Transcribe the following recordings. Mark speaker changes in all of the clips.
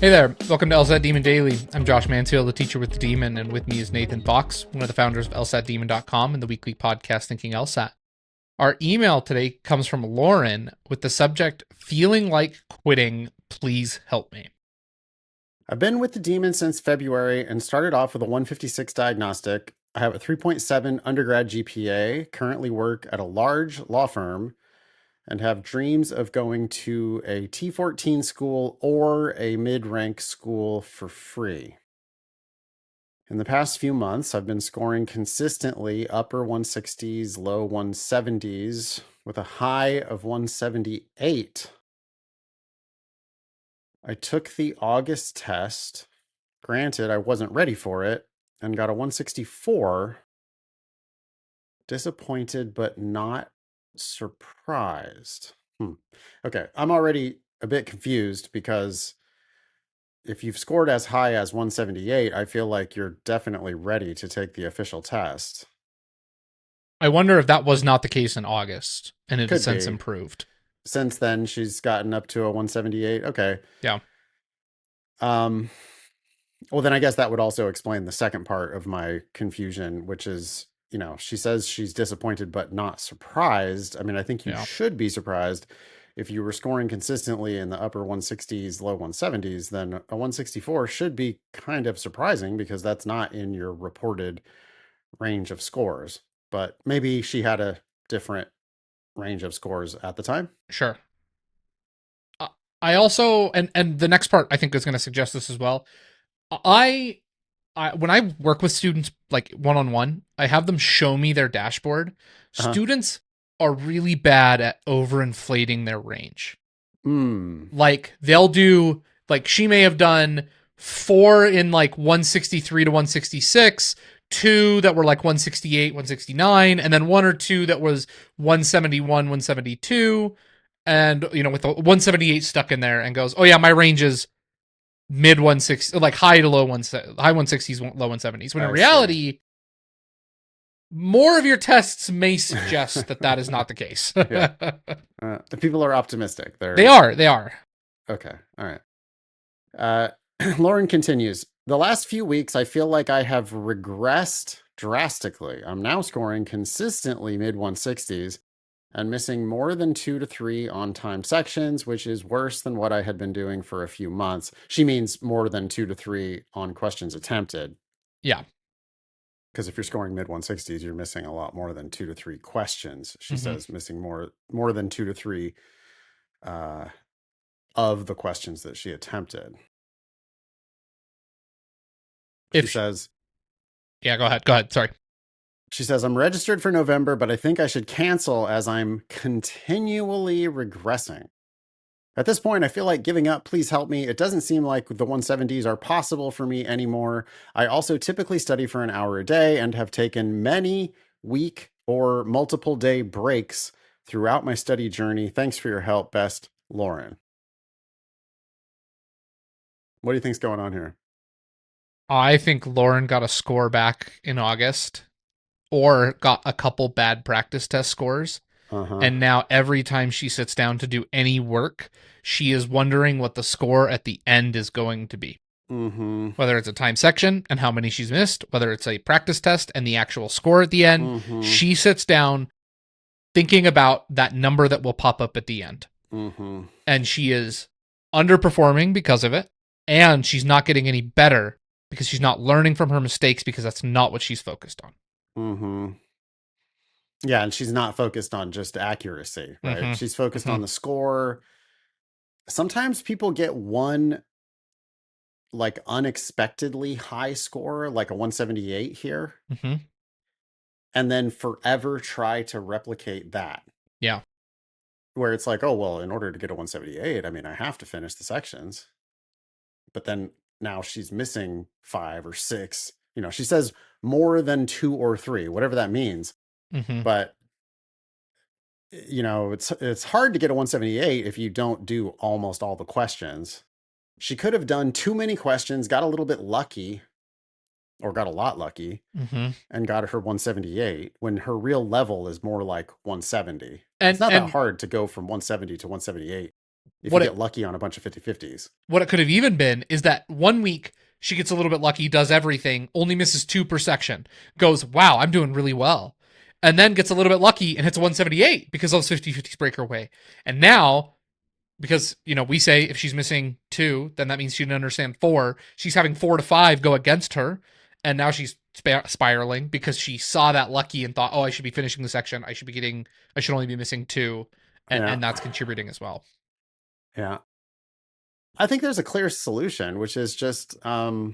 Speaker 1: Hey there, welcome to LSAT Demon Daily. I'm Josh Mansfield, the teacher with the Demon, and with me is Nathan Fox, one of the founders of LSATdemon.com and the weekly podcast Thinking LSAT. Our email today comes from Lauren with the subject, feeling like quitting, please help me.
Speaker 2: I've been with the Demon since February and started off with a 156 diagnostic. I have a 3.7 undergrad GPA, currently work at a large law firm, and have dreams of going to a T14 school or a mid-rank school for free. In the past few months, I've been scoring consistently upper 160s, low 170s, with a high of 178. I took the August test. Granted, I wasn't ready for it and got a 164. Disappointed, but not surprised. Okay, I'm already a bit confused because if you've scored as high as 178, I feel like you're definitely ready to take the official test.
Speaker 1: I wonder if that was not the case in August and it has
Speaker 2: Could
Speaker 1: since
Speaker 2: be.
Speaker 1: improved.
Speaker 2: Since then, she's gotten up to a 178. Okay.
Speaker 1: Yeah.
Speaker 2: Um, well, then I guess that would also explain the second part of my confusion, which is, she says she's disappointed but not surprised. I mean, I think you
Speaker 1: Yeah.
Speaker 2: should be surprised. If you were scoring consistently in the upper 160s, low 170s, then a 164 should be kind of surprising because that's not in your reported range of scores. But maybe she had a different range of scores at the time.
Speaker 1: Sure. I also, and the next part I think is going to suggest this as well. I when I work with students like one on one, I have them show me their dashboard.
Speaker 2: Uh-huh.
Speaker 1: Students are really bad at overinflating their range.
Speaker 2: Hmm.
Speaker 1: Like they'll do like she may have done 4 in like 163 to 166, 2 that were like 168, 169, and then 1 or 2 that was 171, 172, and with the 178 stuck in there and goes, "Oh yeah, my range is mid 160, like high to low high 160s, low 170s." When in
Speaker 2: I see.
Speaker 1: reality, more of your tests may suggest that that is not the case.
Speaker 2: Yeah. The people are optimistic.
Speaker 1: They are. They are.
Speaker 2: Okay. All right. Uh, Lauren continues. The last few weeks, I feel like I have regressed drastically. I'm now scoring consistently mid 160s and missing more than 2 to 3 on time sections, which is worse than what I had been doing for a few months. She means more than 2 to 3 on questions attempted.
Speaker 1: Yeah.
Speaker 2: Because if you're scoring mid 160s, you're missing a lot more than 2 to 3 questions. She
Speaker 1: Mm-hmm.
Speaker 2: says missing more than 2 to 3 uh, of the questions that she attempted. She
Speaker 1: If she,
Speaker 2: says,
Speaker 1: yeah, go ahead. Go ahead. Sorry.
Speaker 2: She says, I'm registered for November, but I think I should cancel as I'm continually regressing. At this point, I feel like giving up. Please help me. It doesn't seem like the 170s are possible for me anymore. I also typically study for an hour a day and have taken many week or multiple day breaks throughout my study journey. Thanks for your help. Best, Lauren. What do you think's going on here?
Speaker 1: I think Lauren got a score back in August or got a couple bad practice test scores.
Speaker 2: Uh-huh.
Speaker 1: And now every time she sits down to do any work, she is wondering what the score at the end is going to be.
Speaker 2: Mm-hmm.
Speaker 1: Whether it's a time section and how many she's missed, whether it's a practice test and the actual score at the end,
Speaker 2: Mm-hmm.
Speaker 1: she sits down thinking about that number that will pop up at the end.
Speaker 2: Mm-hmm.
Speaker 1: And she is underperforming because of it. And she's not getting any better because she's not learning from her mistakes because that's not what she's focused on.
Speaker 2: Mm-hmm. Yeah, and she's not focused on just accuracy, right?
Speaker 1: Mm-hmm.
Speaker 2: She's focused
Speaker 1: Mm-hmm.
Speaker 2: on the score. Sometimes people get one like unexpectedly high score, like a 178 here,
Speaker 1: Mm-hmm.
Speaker 2: and then forever try to replicate that.
Speaker 1: Yeah.
Speaker 2: Where it's like, oh, well, in order to get a 178, I mean, I have to finish the sections. But then now she's missing 5 or 6. She says more than 2 or 3, whatever that means.
Speaker 1: Mm-hmm.
Speaker 2: But it's hard to get a 178 if you don't do almost all the questions. She could have done too many questions, got a little bit lucky, or got a lot lucky,
Speaker 1: Mm-hmm.
Speaker 2: and got her 178 when her real level is more like 170. It's
Speaker 1: And
Speaker 2: not that
Speaker 1: and
Speaker 2: hard to go from 170 to 178. if you
Speaker 1: What
Speaker 2: get
Speaker 1: it
Speaker 2: lucky on a bunch of 50-50s.
Speaker 1: what it could have even been is that one week she gets a little bit lucky, does everything, only misses 2 per section, goes, wow, I'm doing really well. And then gets a little bit lucky and hits a 178 because those 50-50s break her way. And now, because, we say if she's missing 2, then that means she didn't understand 4. She's having 4 to 5 go against her. And now she's spiraling because she saw that lucky and thought, oh, I should be finishing the section. I should only be missing 2. And,
Speaker 2: Yeah.
Speaker 1: and that's contributing as well.
Speaker 2: Yeah. I think there's a clear solution, which is just, yeah,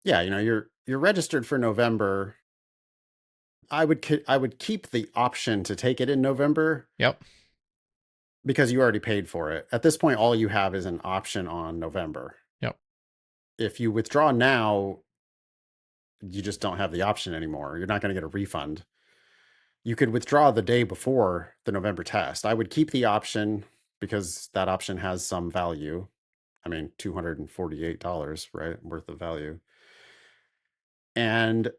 Speaker 2: you're registered for November. I would keep the option to take it in November
Speaker 1: Yep.
Speaker 2: because you already paid for it. At this point, all you have is an option on November.
Speaker 1: Yep.
Speaker 2: If you withdraw now, you just don't have the option anymore. You're not going to get a refund. You could withdraw the day before the November test. I would keep the option because that option has some value. I mean, $248, right? Worth of value. And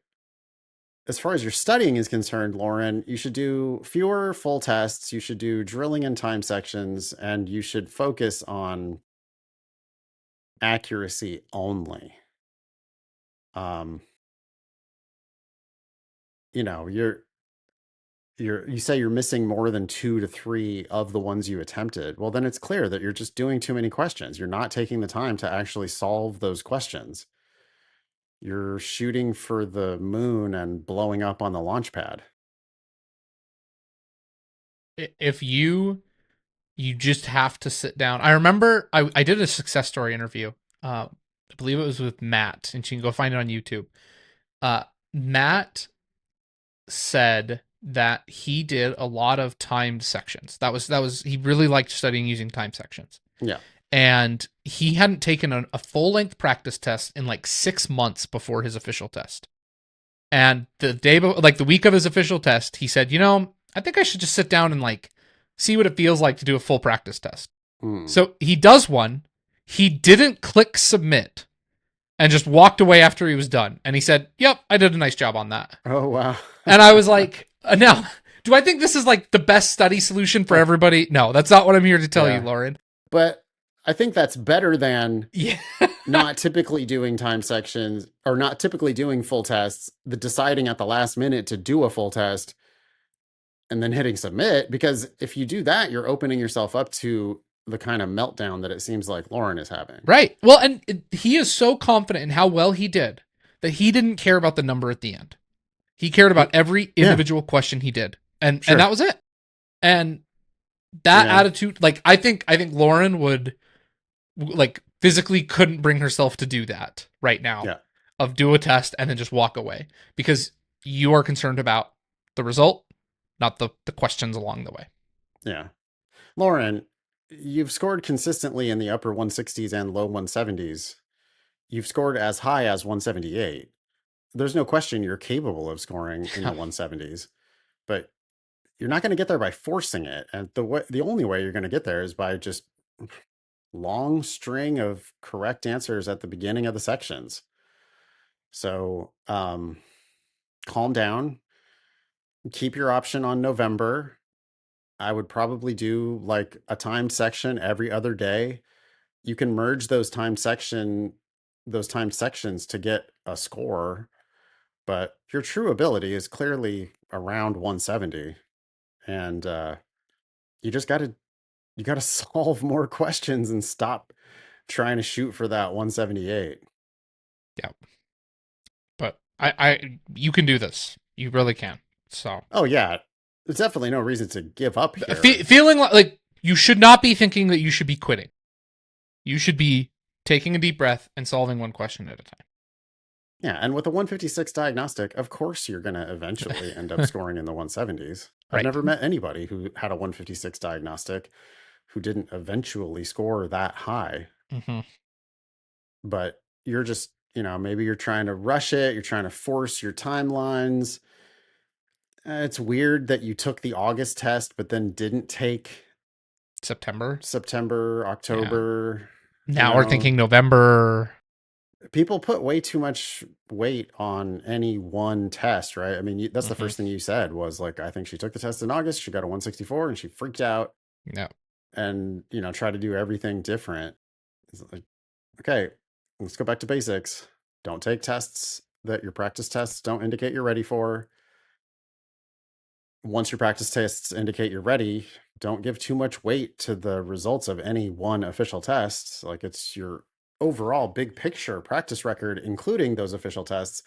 Speaker 2: as far as your studying is concerned, Lauren, you should do fewer full tests. You should do drilling and time sections, and you should focus on accuracy only. Um, you say you're missing more than 2 to 3 of the ones you attempted. Well, then it's clear that you're just doing too many questions. You're not taking the time to actually solve those questions. You're shooting for the moon and blowing up on the launch pad.
Speaker 1: If you just have to sit down. I remember I did a success story interview. I believe it was with Matt, and you can go find it on YouTube. Matt said that he did a lot of timed sections. That was he really liked studying using time sections.
Speaker 2: Yeah.
Speaker 1: And he hadn't taken a full length practice test in like 6 months before his official test. And the week of his official test, he said, I think I should just sit down and like see what it feels like to do a full practice test. So he does one. He didn't click submit and just walked away after he was done. And he said, yep, I did a nice job on that.
Speaker 2: Oh, wow.
Speaker 1: And I was like, now, do I think this is like the best study solution for everybody? No, that's not what I'm here to tell you, Lauren.
Speaker 2: But I think that's better than
Speaker 1: Yeah.
Speaker 2: not typically doing time sections or not typically doing full tests, the deciding at the last minute to do a full test and then hitting submit. Because if you do that, you're opening yourself up to the kind of meltdown that it seems like Lauren is having.
Speaker 1: Right. Well, and he is so confident in how well he did that he didn't care about the number at the end. He cared about every individual question he did. And that was it. And that attitude, like I think Lauren would like physically couldn't bring herself to do that right now.
Speaker 2: Yeah.
Speaker 1: Of do a test and then just walk away because you are concerned about the result, not the questions along the way.
Speaker 2: Yeah. Lauren, you've scored consistently in the upper 160s and low 170s. You've scored as high as 178. There's no question you're capable of scoring in the 170s, but you're not going to get there by forcing it. And the only way you're going to get there is by just long string of correct answers at the beginning of the sections. So calm down, keep your option on November. I would probably do like a timed section every other day. You can merge those timed sections to get a score, but your true ability is clearly around 170. And you just got to solve more questions and stop trying to shoot for that 178.
Speaker 1: Yeah. But you can do this. You really can. So.
Speaker 2: Oh yeah. There's definitely no reason to give up here.
Speaker 1: Feeling like you should not be thinking that you should be quitting. You should be taking a deep breath and solving one question at a time.
Speaker 2: Yeah, and with a 156 diagnostic, of course you're going to eventually end up scoring in the 170s. I've never met anybody who had a 156 diagnostic who didn't eventually score that high.
Speaker 1: Mm-hmm.
Speaker 2: But you're just, maybe you're trying to rush it. You're trying to force your timelines. It's weird that you took the August test, but then didn't take
Speaker 1: September,
Speaker 2: October.
Speaker 1: Yeah. Now we're thinking November.
Speaker 2: People put way too much weight on any one test, right? I mean, that's the first thing you said was like, I think she took the test in August. She got a 164 and she freaked out.
Speaker 1: No.
Speaker 2: and, try to do everything different. It's like, okay, let's go back to basics. Don't take tests that your practice tests don't indicate you're ready for. Once your practice tests indicate you're ready, don't give too much weight to the results of any one official test. Like, it's your overall big picture practice record, including those official tests,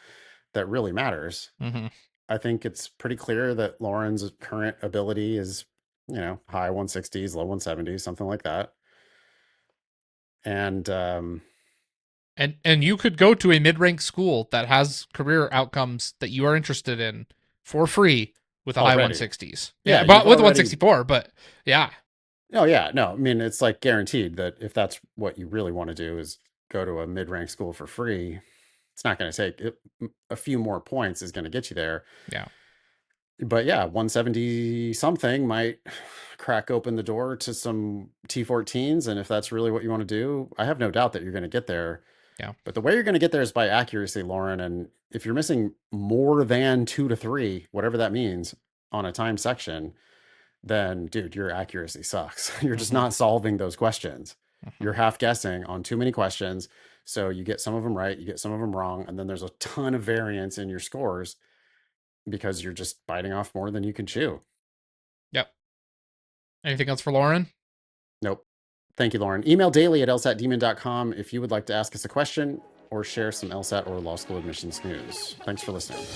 Speaker 2: that really matters.
Speaker 1: Mm-hmm.
Speaker 2: I think it's pretty clear that Lauren's current ability is, high 160s, low 170s, something like that. And
Speaker 1: And you could go to a mid-ranked school that has career outcomes that you are interested in for free with a high
Speaker 2: already,
Speaker 1: 160s.
Speaker 2: yeah,
Speaker 1: Yeah, but
Speaker 2: you've
Speaker 1: with
Speaker 2: already.
Speaker 1: 164, but yeah.
Speaker 2: Oh yeah, no, I mean, it's like guaranteed that if that's what you really want to do is go to a mid-ranked school for free, it's not going to take a few more points is going to get you there.
Speaker 1: Yeah.
Speaker 2: But yeah, 170 something might crack open the door to some T14s. And if that's really what you want to do, I have no doubt that you're going to get there.
Speaker 1: Yeah.
Speaker 2: But the way you're going to get there is by accuracy, Lauren. And if you're missing more than 2 to 3, whatever that means, on a time section, then dude, your accuracy sucks. You're just
Speaker 1: Mm-hmm.
Speaker 2: not solving those questions.
Speaker 1: Mm-hmm.
Speaker 2: You're half guessing on too many questions. So you get some of them right, you get some of them wrong. And then there's a ton of variance in your scores because you're just biting off more than you can chew.
Speaker 1: Yep. Anything else for Lauren?
Speaker 2: Nope. Thank you, Lauren. Email daily at lsatdemon.com if you would like to ask us a question or share some LSAT or law school admissions news. Thanks for listening.